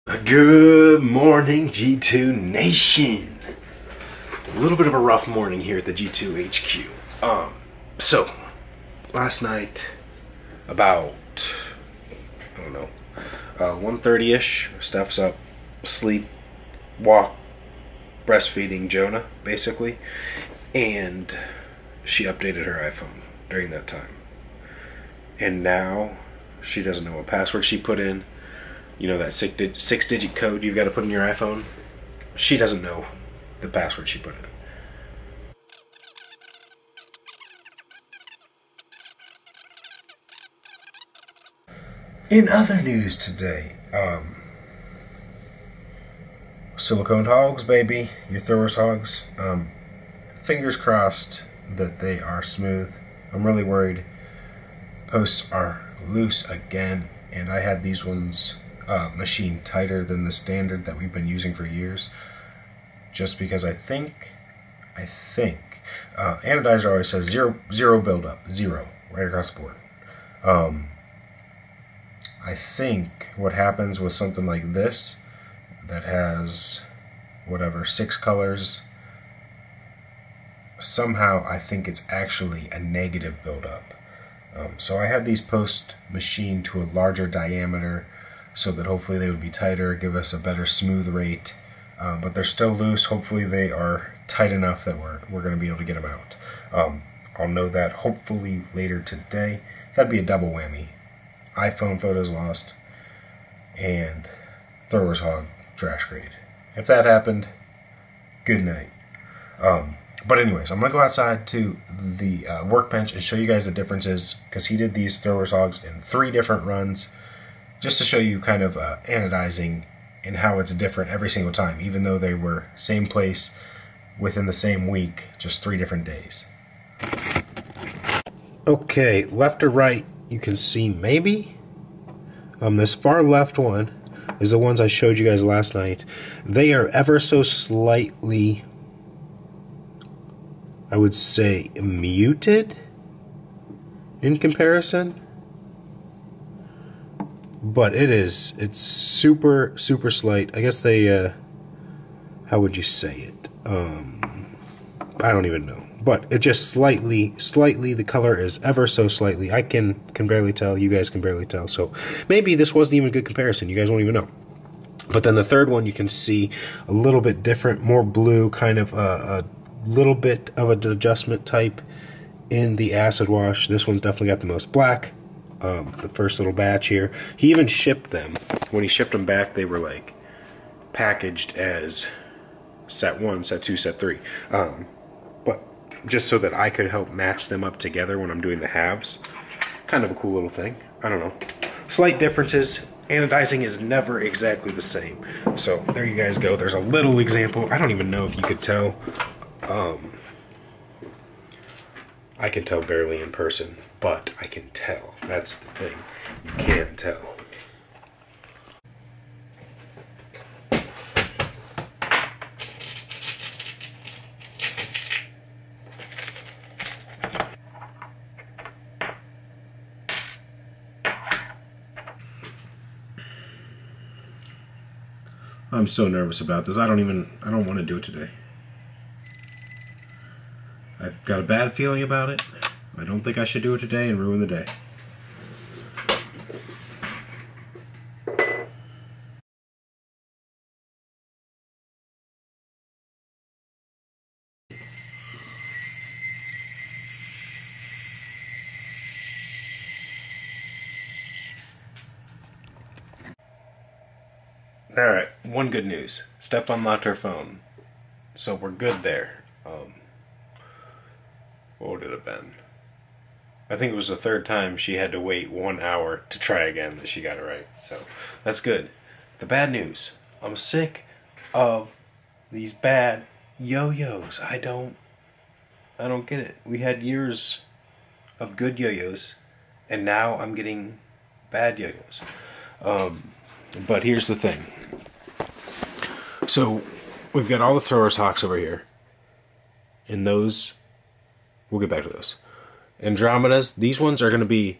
Good morning, G2 Nation. A little bit of a rough morning here at the G2 HQ. So last night, about, I don't know, 1:30ish, Steph's up, sleep, walk, breastfeeding Jonah, basically, and she updated her iPhone during that time. And now she doesn't know what password she put in. You know that six-digit code you've got to put in your iPhone? She doesn't know the password she put in. In other news today, silicone hogs, baby, your throwers hogs. Fingers crossed that they are smooth. I'm really worried. Posts are loose again, and I had these ones machined tighter than the standard that we've been using for years, just because I think Anodizer always says zero buildup, zero right across the board. I think what happens with something like this that has whatever 6 colors, somehow I think it's actually a negative buildup. So I had these posts machined to a larger diameter so that hopefully they would be tighter, give us a better smooth rate, but they're still loose. Hopefully they are tight enough that we're going to be able to get them out. I'll know that hopefully later today. That'd be a double whammy. iPhone photos lost and throwers hog trash grade. If that happened, good night. But anyways, I'm going to go outside to the workbench and show you guys the differences, because he did these throwers hogs in 3 different runs, just to show you kind of anodizing and how it's different every single time, even though they were same place within the same week, just 3 different days. Okay, left or right, you can see maybe this far left one is the ones I showed you guys last night. They are ever so slightly, I would say, muted in comparison, but it's super slight. I guess they how would you say it? I don't even know, but it just slightly the color is ever so slightly. I can barely tell, you guys can barely tell, so maybe this wasn't even a good comparison. You guys won't even know. But then the third one, you can see a little bit different, more blue, kind of a little bit of an adjustment type in the acid wash. This one's definitely got the most black. The first little batch here, he even shipped them. When he shipped them back, they were like packaged as set 1, set 2, set 3. But just so that I could help match them up together when I'm doing the halves. Kind of a cool little thing. I don't know. Slight differences. Anodizing is never exactly the same. So there you guys go. There's a little example. I don't even know if you could tell. I can tell barely in person, but I can tell. That's the thing. You can tell. I'm so nervous about this. I don't want to do it today. I've got a bad feeling about it. I don't think I should do it today and ruin the day. Alright, one good news. Steph unlocked her phone. So we're good there. What would it have been? I think it was the 3rd time she had to wait 1 hour to try again that she got it right. So that's good. The bad news. I'm sick of these bad yo-yos. I don't get it. We had years of good yo-yos, and now I'm getting bad yo-yos. But here's the thing. So we've got all the throwers hawks over here, and those, we'll get back to those. Andromedas, these ones are going to be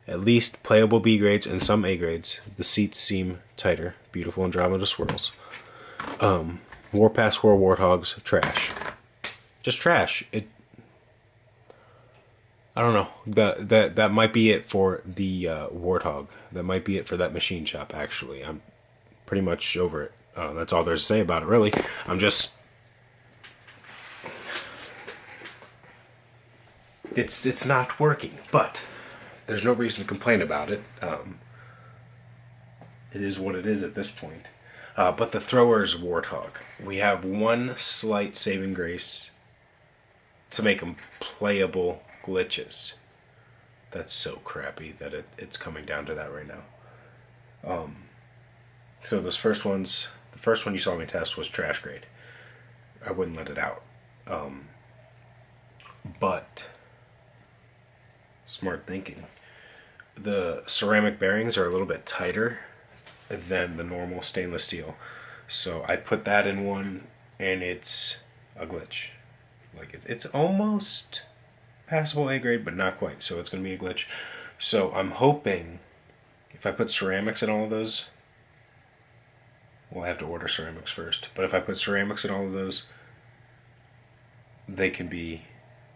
at least playable B grades and some A grades. The seats seem tighter. Beautiful Andromeda swirls. Warpath Swirl Warthogs, trash. Just trash. I don't know. That might be it for the Warthog. That might be it for that machine shop, actually. I'm pretty much over it. That's all there's to say about it, really. It's not working, but there's no reason to complain about it. It is what it is at this point. But the thrower's Warthog. We have one slight saving grace to make them playable glitches. That's so crappy that it's coming down to that right now. So those first ones, the first one you saw me test was trash grade. I wouldn't let it out. But smart thinking. The ceramic bearings are a little bit tighter than the normal stainless steel. So I put that in one and it's a glitch. Like it's almost passable A grade, but not quite. So it's going to be a glitch. So I'm hoping if I put ceramics in all of those, well, I have to order ceramics first. But if I put ceramics in all of those, they can be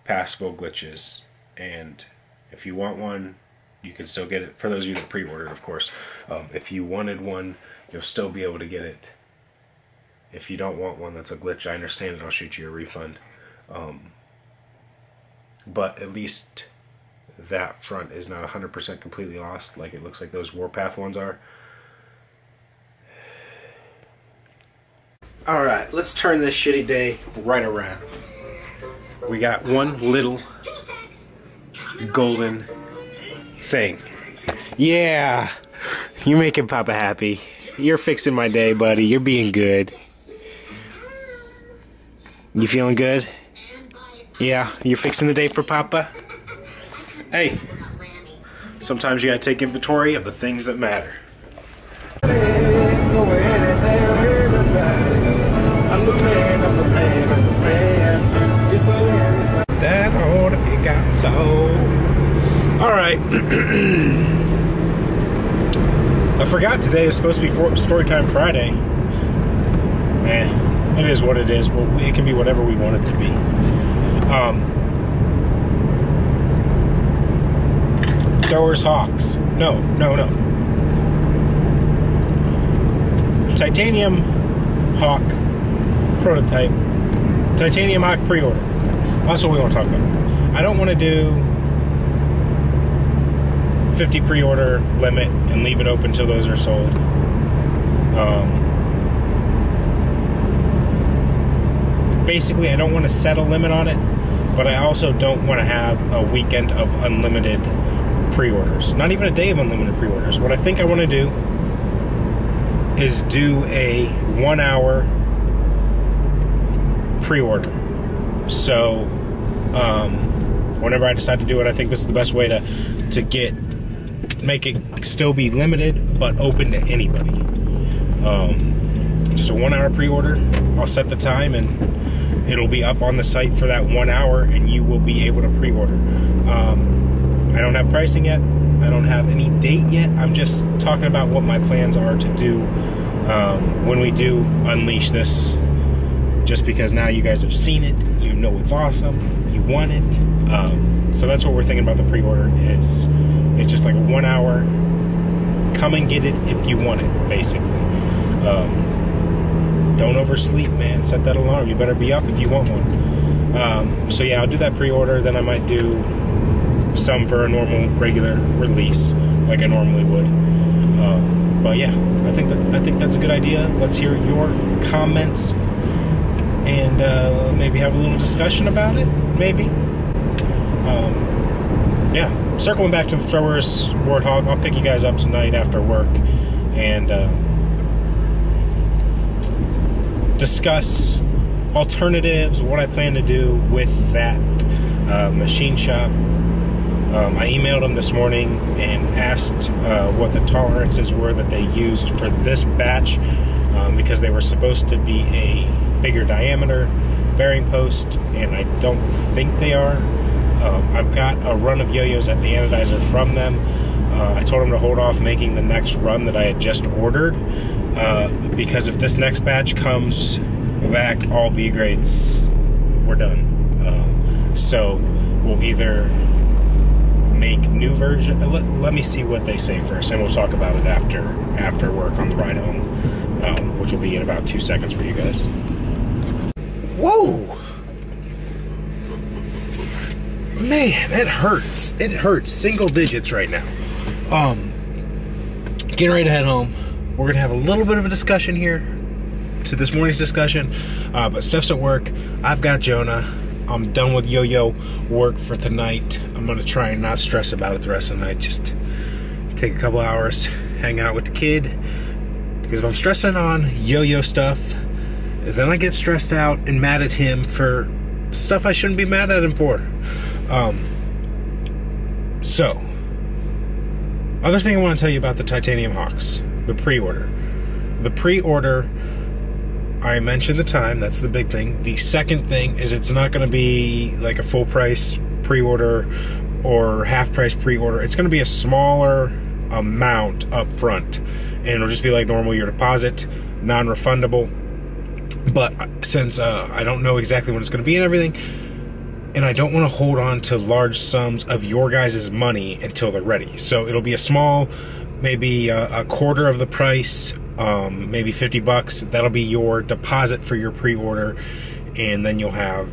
passable glitches. And if you want one, you can still get it. For those of you that pre-ordered, of course. If you wanted one, you'll still be able to get it. If you don't want one that's a glitch, I understand it. I'll shoot you a refund. But at least that front is not 100% completely lost like it looks like those Warpath ones are. Alright, let's turn this shitty day right around. We got one little golden thing. Yeah, you're making Papa happy. You're fixing my day, buddy. You're being good. You feeling good? Yeah, you're fixing the day for Papa? Hey, sometimes you gotta take inventory of the things that matter. That old if you got so. Alright. I forgot today is supposed to be Storytime Friday. It is what it is. Well, it can be whatever we want it to be. Throwers Hawks. No. Titanium Hawk prototype. Titanium Hawk pre-order. That's what we want to talk about. I don't want to do 50 pre-order limit and leave it open until those are sold. Basically, I don't want to set a limit on it, but I also don't want to have a weekend of unlimited pre-orders. Not even a day of unlimited pre-orders. What I think I want to do is do a 1 hour pre-order. So whenever I decide to do it, I think this is the best way to make it still be limited but open to anybody. Just a 1 hour pre-order. I'll set the time and it'll be up on the site for that 1 hour and you will be able to pre-order. I don't have pricing yet. I don't have any date yet. I'm just talking about what my plans are to do when we do unleash this. Just because now you guys have seen it, you know it's awesome, you want it. So that's what we're thinking about the pre-order is. It's just like a 1 hour, come and get it if you want it, basically. Don't oversleep, man. Set that alarm. You better be up if you want one. So yeah, I'll do that pre-order. Then I might do some for a normal, regular release, like I normally would. But yeah, I think that's a good idea. Let's hear your comments and maybe have a little discussion about it. Maybe. Yeah. Circling back to the Throwers Warthog, I'll pick you guys up tonight after work and discuss alternatives, what I plan to do with that machine shop. I emailed them this morning and asked what the tolerances were that they used for this batch because they were supposed to be a bigger diameter bearing post, and I don't think they are. I've got a run of yo-yos at the Anodizer from them. I told them to hold off making the next run that I had just ordered, because if this next batch comes back all B grades, we're done. So we'll either make new version. Let me see what they say first, and we'll talk about it after work on the ride home, which will be in about 2 seconds for you guys. Whoa! Man, it hurts. It hurts. Single digits right now. Getting ready to head home. We're gonna have a little bit of a discussion here to this morning's discussion, but Steph's at work. I've got Jonah. I'm done with yo-yo work for tonight. I'm gonna try and not stress about it the rest of the night. Just take a couple hours, hang out with the kid. Because if I'm stressing on yo-yo stuff, then I get stressed out and mad at him for stuff I shouldn't be mad at him for. So, other thing I want to tell you about the Titanium Hawks, the pre-order. The pre-order, I mentioned the time, that's the big thing. The second thing is it's not going to be like a full price pre-order or half price pre-order. It's going to be a smaller amount up front, and it'll just be like normal, your deposit, non-refundable. But since I don't know exactly when it's going to be and everything, and I don't want to hold on to large sums of your guys' money until they're ready. So it'll be a small, maybe a quarter of the price, maybe 50 bucks. That'll be your deposit for your pre-order, and then you'll have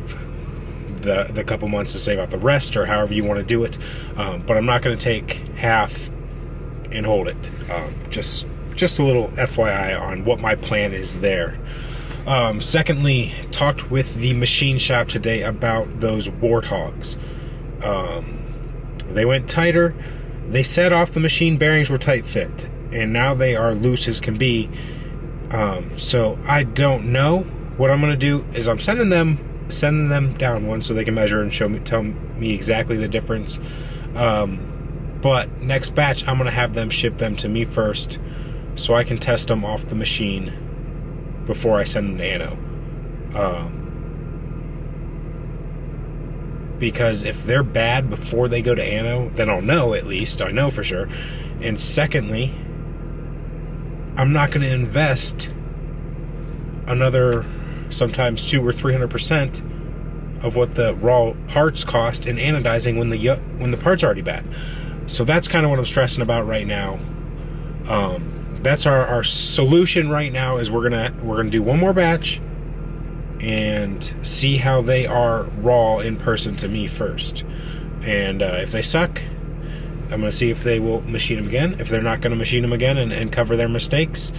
the couple months to save out the rest, or however you want to do it. But I'm not going to take half and hold it. Just a little FYI on what my plan is there. Secondly, talked with the machine shop today about those warthogs. They went tighter. They set off the machine bearings were tight fit, and now they are loose as can be. So I don't know. What I'm gonna do is I'm sending them down one so they can measure and tell me exactly the difference. But next batch, I'm gonna have them ship them to me first, so I can test them off the machine before I send them to Ano. Because if they're bad before they go to Ano, then I'll know at least. I know for sure. And secondly, I'm not going to invest another sometimes 200 or 300% of what the raw parts cost in anodizing when the part's already bad. So that's kind of what I'm stressing about right now. That's our solution right now. Is we're gonna do one more batch and see how they are raw in person to me first. And if they suck, I'm gonna see if they will machine them again. If they're not gonna machine them again and cover their mistakes,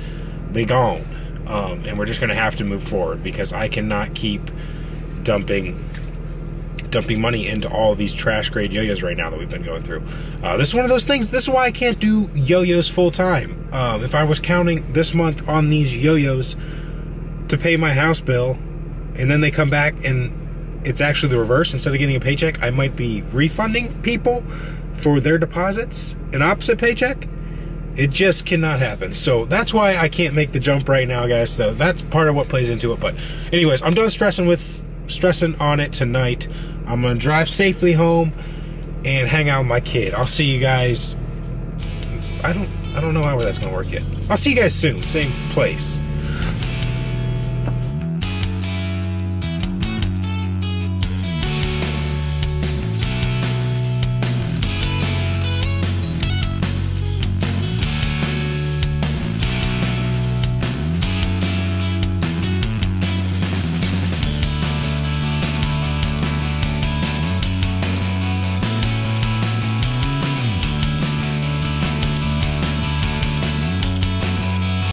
they gone. And we're just gonna have to move forward, because I cannot keep dumping money into all these trash grade yo-yos right now that we've been going through. This is one of those things. This is why I can't do yo-yos full time. If I was counting this month on these yo-yos to pay my house bill, and then they come back and it's actually the reverse, instead of getting a paycheck, I might be refunding people for their deposits, an opposite paycheck. It just cannot happen. So that's why I can't make the jump right now, guys. So that's part of what plays into it. But anyways, I'm done stressing on it tonight. I'm gonna drive safely home and hang out with my kid. I'll see you guys. I don't know how that's gonna work yet. I'll see you guys soon, same place.